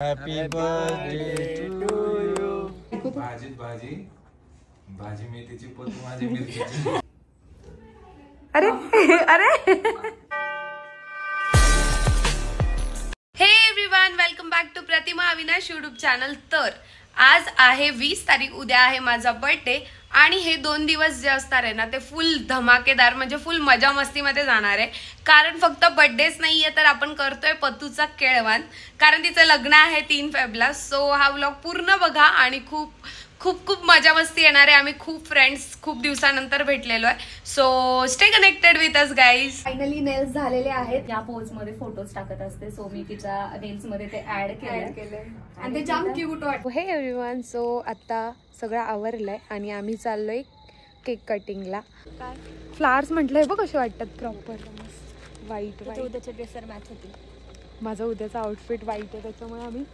Happy birthday to you. भाजी भाजी भाजी मेथीची पोत माझी मिरचीची। अरे अरे hey everyone, welcome back to Pratima Avinash YouTube channel. तर आज आहे 20 तारीख, उद्या आहे माझा बर्थडे आणि हे 2 दिवस जे असणार आहे ना ते फुल धमाकेदार म्हणजे फुल मजा मस्तीमध्ये जाणार आहे। कारण फक्त बर्थडेच नाहीये तर आपण करतोय पतूचा केळवण, कारण तिचं लग्न आहे 3 फेब्रुवारीला। सो हा व्लॉग पूर्ण बघा आणि खूप खूप खूप मजा मस्ती येणार आहे। आम्ही खूप फ्रेंड्स खूप दिवसानंतर भेटलेलो आहे। So stay connected with us guys. Finally nails झालेले आहेत। या पोज मध्ये फोटोज टाकत असते, सो मी तिच्या नेल्स मध्ये ते ऍड केले आणि ते जाम क्यूट वाटतं। हे एव्हरीवन, सो आता सगळं आवरलंय आणि आम्ही चाललोय केक कटिंगला। काय फ्लावर्स म्हटलंय बघ कसे वाटतात, प्रॉपर व्हाईट व्हाईट। उद्याच्या ड्रेसवर मॅच होती। माझा उद्याचा आउटफिट व्हाईट आहे, त्याच्यामुळे आम्ही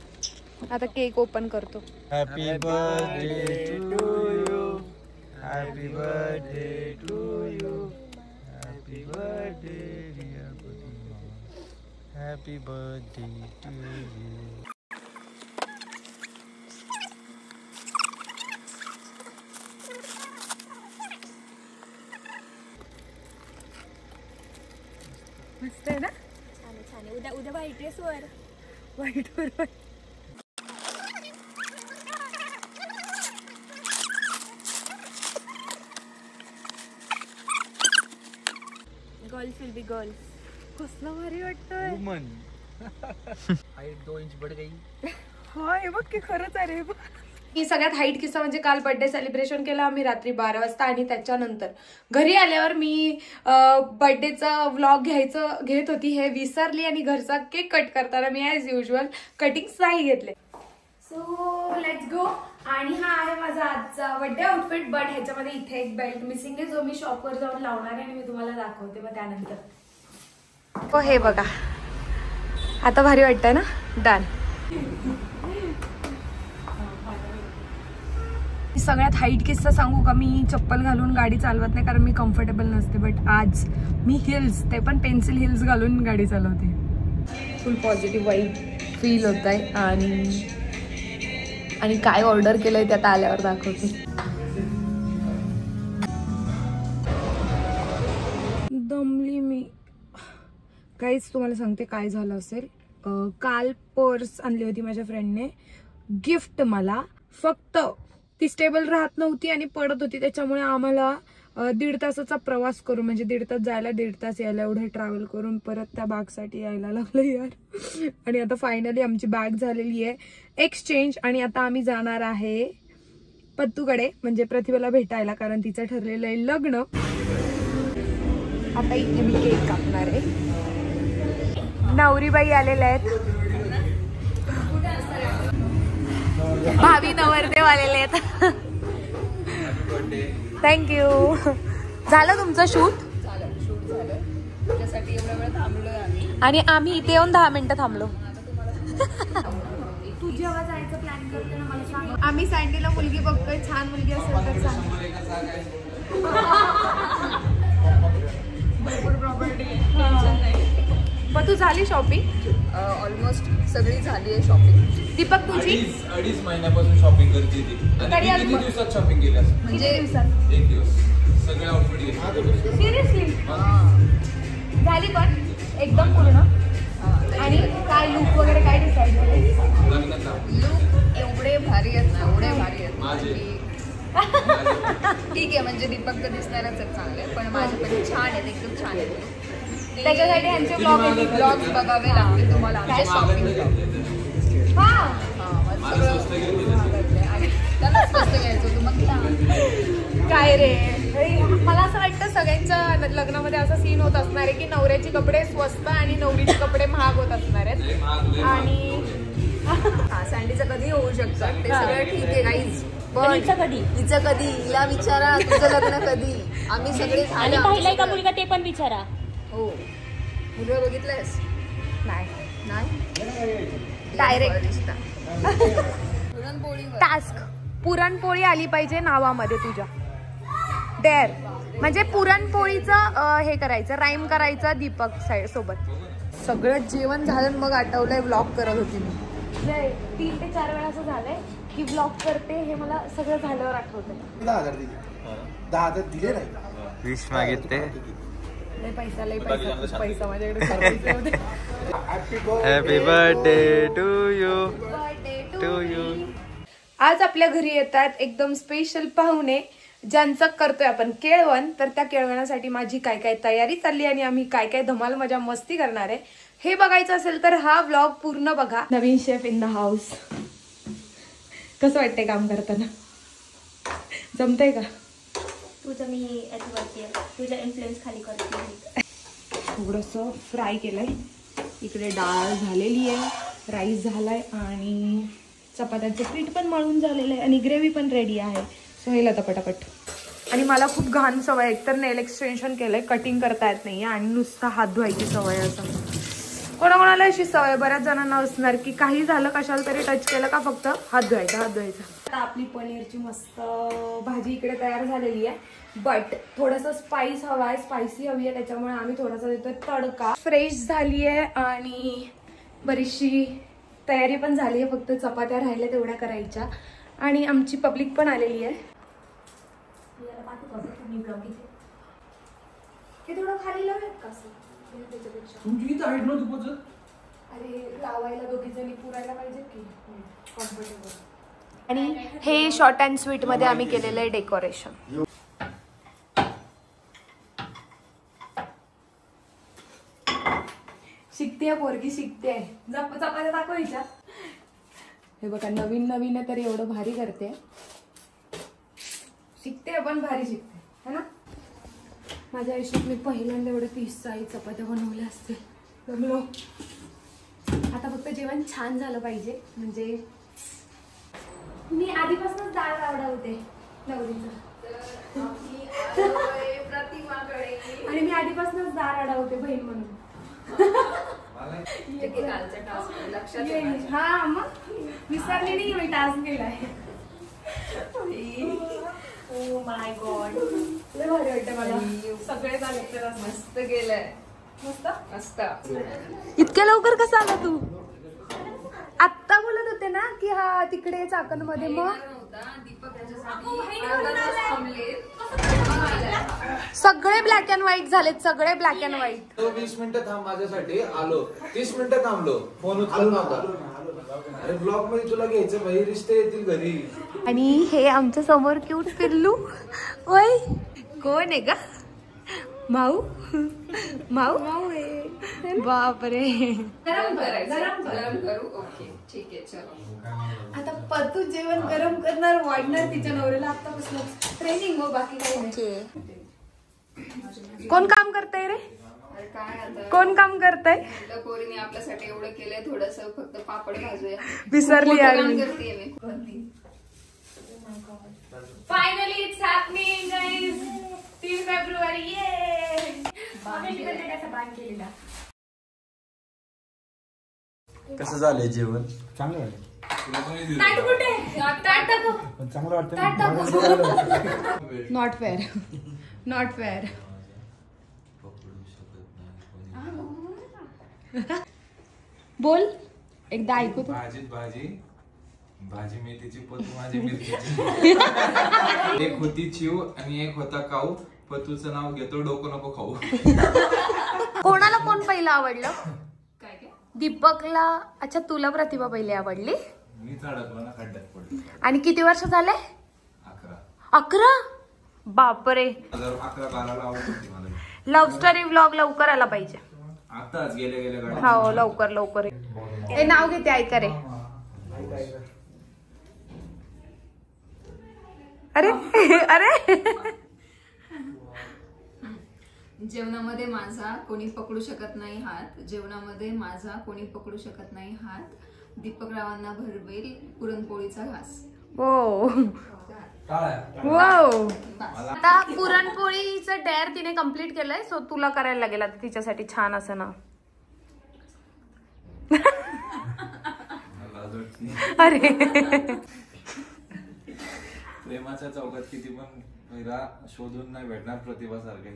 आता केक ओपन करतो। Happy birthday to you, happy birthday to you, happy birthday dear Pratima, happy birthday to you. मस्त आहे ना, छान छान। उद्या उद्या व्हाईट ड्रेसवर व्हाईट वर गर्ल्स विल बी गर्ल्स। कसलं भारी वाटतंय। वुमन हाईट 2 इंच बढ़ गई। हा हे बघ की खरंच आहे रे। ही सगळ्यात हाईट किस्सा म्हणजे काल बर्थडे सेलिब्रेशन केलं आम्ही रात्री 12 वाजता आणि त्याच्यानंतर घरी आल्यावर मी बर्थडेचा व्लॉग घेत होती, हे विसरली आणि घरचा केक कट करताना मी ॲज युजल कटिंग्स नाही घेतले। So let's go. आणि हा आहे माझा आजचा बर्थडे आउटफिट, बट ह्याच्यामध्ये इथे एक बेल्ट मिसिंग आहे जो मी शॉपवर जाऊन लावणार आहे आणि मी तुम्हाला दाखवते मग त्यानंतर। हो हे बघा, आता भारी वाटतंय ना, डन। सगळ्यात हाईट किस्सा सांगू का, मी चप्पल घालून गाडी चालवत नाही कारण मी कम्फर्टेबल नसते, बट आज मी हिल्स, ते पण पेन्सिल हिल्स घालून गाडी चालवते। फुल पॉझिटिव्ह वाईब फील होत आहे आणि काय ऑर्डर केलंय ते आता आल्यावर दाखवते। दमली मी काहीच, तुम्हाला सांगते काय झालं असेल। काल पर्स आणली होती माझ्या फ्रेंडने गिफ्ट मला, फक्त ती स्टेबल राहत नव्हती आणि पडत होती, त्याच्यामुळे आम्हाला 1.5 तासाचा प्रवास करून, म्हणजे 1.5 तास जायला 1.5 तास यायला, एवढं ट्रॅव्हल करून परत त्या बॅगसाठी यायला लागलं यार। आणि आता फायनली आमची बॅग झालेली आहे एक्सचेंज आणि आता आम्ही जाणार आहे पत्तूकडे, म्हणजे प्रतिभाला भेटायला, कारण तिचं ठरलेलं आहे लग्न। आता इथे मी केक कापणार आहे। नवरीबाई आलेल्या आहेत, भावी नवरदेव आलेले आहेत। थँक्यू। झालं तुमचं शूट? शूट झालं, त्याच्यासाठी एवढा वेळ थांबलोय आम्ही आणि आम्ही इथे येऊन 10 मिनिटं थांबलो। तू जेव्हा जायचं प्लॅन करते ना मला सांग। आम्ही सँडीला मुलगी बघतोय, छान मुलगी असेल तर सांग। भरपूर प्रॉपर्टी, टेन्शन नाही। मग तू झाली शॉपिंग? ऑलमोस्ट सगळी झाली आहे शॉपिंग। दीपक तुझी? 2.5 महिन्यापासून शॉपिंग करते ती। तरी आणि किती दिवसात शॉपिंग केली असं? म्हणजे 1 दिवस सगळे आउटफिट घेतले। सिरियसली झाली पण एकदम पूर्ण? आणि काय लुक वगैरे काय डिसाईड केलं? लग्नाचा लुक एवढे भारी आहेत ना, एवढे भारी आहेत माझे ठीक आहे, म्हणजे दीपक तर दिसणारच आहेत चांगले, पण माझे पण छान आहेत, एकदम छान आहेत। त्याच्यासाठी ह्यांचे ब्लॉग्स बघावे लागतील तुम्हाला आमच्या शॉपिंग ब्लॉग। हा त्याला स्वस्त घ्यायचं होतं मग काय रे, मला असं वाटतं सगळ्यांच्या लग्नामध्ये असा सीन होत असणार आहे की नवऱ्याचे कपडे स्वस्त आणि नवरीचे कपडे महाग होत असणार आहेत। आणि सँडीचं कधी होऊ शकतं, ते सगळं ठीक आहे गाईज, पण हिचं कधी, हिला विचारा तुझं लग्न कधी। आम्ही सगळे आणि पाहिलाय का मुलगा ते पण विचारा। हो, मुलगा बघितलंयस? नाही नाही, डायरेक्ट पुरणपोळी टास्क, पुरणपोळी आली पाहिजे नावामध्ये तुझ्या। डेअर म्हणजे पुरणपोळीचं हे करायचं, राईम करायचं दीपक सोबत। सगळं जेवण झालं मग आठवलंय व्लॉग करत होती मी। म्हणजे 3 ते 4 वेळा असं झालंय की व्लॉग करते हे मला सगळं झाल्यावर आठवतंय. 10,000 दिले. 10,000 दिले नाही. 20 मागितले. लय पैसा माझ्याकडे. Happy birthday to you. To you. आज आपल्या घरी येतात एकदम स्पेशल पाहुणे ज्यांचं करतोय आपण केळवण. तर त्या केळवणासाठी माझी काय काय तयारी चालली आणि आम्ही काय काय धमाल मजा मस्ती करणार आहे हे बघायचं असेल तर हा व्लॉग पूर्ण बघा. नवीन शेफ इन द हाऊस. कसं वाटतंय काम करताना? जमतंय का? तुझं मी याच्यावरती तुझ्या इन्फ्लुएन्स खाली करते. थोडंसं फ्राय केलंय. इकडे डाळ झालेली आहे, राईस झालाय आणि चपात्यांचं पीठ पण मळून झालेलं आहे आणि ग्रेव्ही पण रेडी आहे. सो हे आता पटापट. आणि मला खूप घाण सवय, एकतर नेल एक्सटेन्शन केलंय, कटिंग करता येत नाही आणि नुसता हात धुवायची सवय. असं कोणाकोणाला अशी सवय, बऱ्याच जणांना असणार की काही झालं कशाला तरी टच केलं का फक्त हात धुवायचा. आता आपली पनीरची मस्त भाजी इकडे तयार झालेली आहे. बट थोडंसं स्पाइस हवा आहे, स्पायसी हवी आहे, त्याच्यामुळे आम्ही थोडासा देतोय तडका. फ्रेश झाली आहे आणि बरीचशी तयारी पण झाली आहे, फक्त चपात्या राहिल्या तेवढ्या करायच्या. आणि आमची पब्लिक पण आलेली आहे. हे थोडं खाली लावूयात का असं त्याच्यापेक्षा? तुमची किती हाईट नव्हती पोचत? अरे लावायला दोघी जणी पुरायला पाहिजे की कम्फर्टेबल. आणि हे शॉर्ट अँड स्वीट मध्ये आम्ही केलेलं आहे डेकोरेशन. शिकते पोरगी, शिकते. चपात्या दाखवायच्या. हे बघा नवीन नवीन आहे तर एवढं भारी करते. शिकते पण भारी शिकते है ना. माझ्या आयुष्यात मी पहिल्यांदा एवढे 30-40 चपात्या बनवल्या असतील. जमलो. आता फक्त जेवण छान झालं पाहिजे. म्हणजे मी आधीपासूनच डाळ आवडते नवरीचं आणि मी आधीपासूनच डाळ आवडते बहीण म्हणून. हा मग विसरले नाही मी, टास्क केलाय. ओ माय गॉड, लय भारी वाटतं मला. सगळे झाले तर मस्त गेलंय. मस्त मस्त. इतक्या लवकर कसं आला तू? आत्ता बोलत होते ना की हा तिकडे चाकण मध्ये. मग सगळे ब्लॅक अँड व्हाईट झालेत, सगळे ब्लॅक अँड व्हाईट. 20 मिनिटं थांब माझ्यासाठी. आलो. 30 मिनिटं थांबलो, फोन उचलला नव्हता. अरे ब्लॉग मध्ये तुला घ्यायचं भाई, रिश्ते येतील घरी. आणि हे आमच्या समोर क्यूट पिल्लू. ओय कोण आहे का? माऊ. माऊ आहे. बापरे. गरम करू. ओके ठीक आहे चलो. आता पतू जेवण गरम करणार, वाढणार तिच्या नवऱ्याला. आतापासून ट्रेनिंग हो, बाकी काही नाही. कोण काम करतय रे? काय आता कोण काम करतय? पोरीने आपल्यासाठी एवढं केलंय, थोडस फक्त पापड भाजूया. विसरली यार. करते मी. Finally it's happening guys. 3 फेब्रुवारी. कसं झालंय जेवण? चांगलं झालं. ताट कुठे? ताट टाकू. पण चांगलं वाटतं. ताट टाकू. Not fair. Not fair. बोल एकदा ऐकू. भाजीत भाजी मेथीची, पतू माझी मिरची. एक होती चिव आणि एक होता काऊ. पतूचं नाव घेतो, डोकं नको खाऊ. कोणाला कोण पहिलं आवडलं? काय काय दीपकला. अच्छा तुला प्रतिभा पहिली आवडली. मी अडकलो ना खड्ड्यात पडलो. आणि किती वर्ष झाले? 11. बापरे. 11-12 आवडत होती मला. लव्ह स्टोरी व्लॉग लवकर आला पाहिजे. आताच गेले हो लवकर. हे नाव घेते ऐका रे. अरे अरे. जेवणामध्ये माझा कोणी पकडू शकत नाही हात. जेवणामध्ये माझा कोणी पकडू शकत नाही हात. दीपक रावांना भरवेल पुरणपोळीचा घास. हो. आता पुरणपोळीचं डेअर तिने कम्प्लीट केलंय. सो तुला करायला लागेल आता तिच्यासाठी छान असं ना. अरे प्रेमाच्या चौकात किती पण शोधून नाही भेटणार प्रतिभा सारख्या.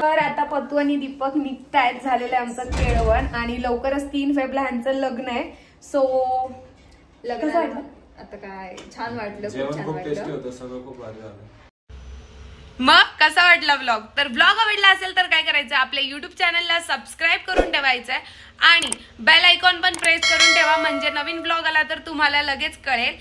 तर आता पतू आणि दीपक निघतायत. झालेलं आहे आमचं केळवण आणि लवकरच 3 फेब्रुवारी ह्यांचं लग्न आहे. सो लग्नाला आता काय छान वाटलं, खूप जेवण छान खूप टेस्टी वाटलं. होतं, सगळं खूप भारी झालं. मग कसा वाटला व्लॉग? तर व्लॉग आवडला असेल तर काय करायचं, आपल्या युट्यूब चॅनलला सबस्क्राईब करून ठेवायचं आहे आणि बेल आयकॉन पण प्रेस करून ठेवा, म्हणजे नवीन व्लॉग आला तर तुम्हाला लगेच कळेल.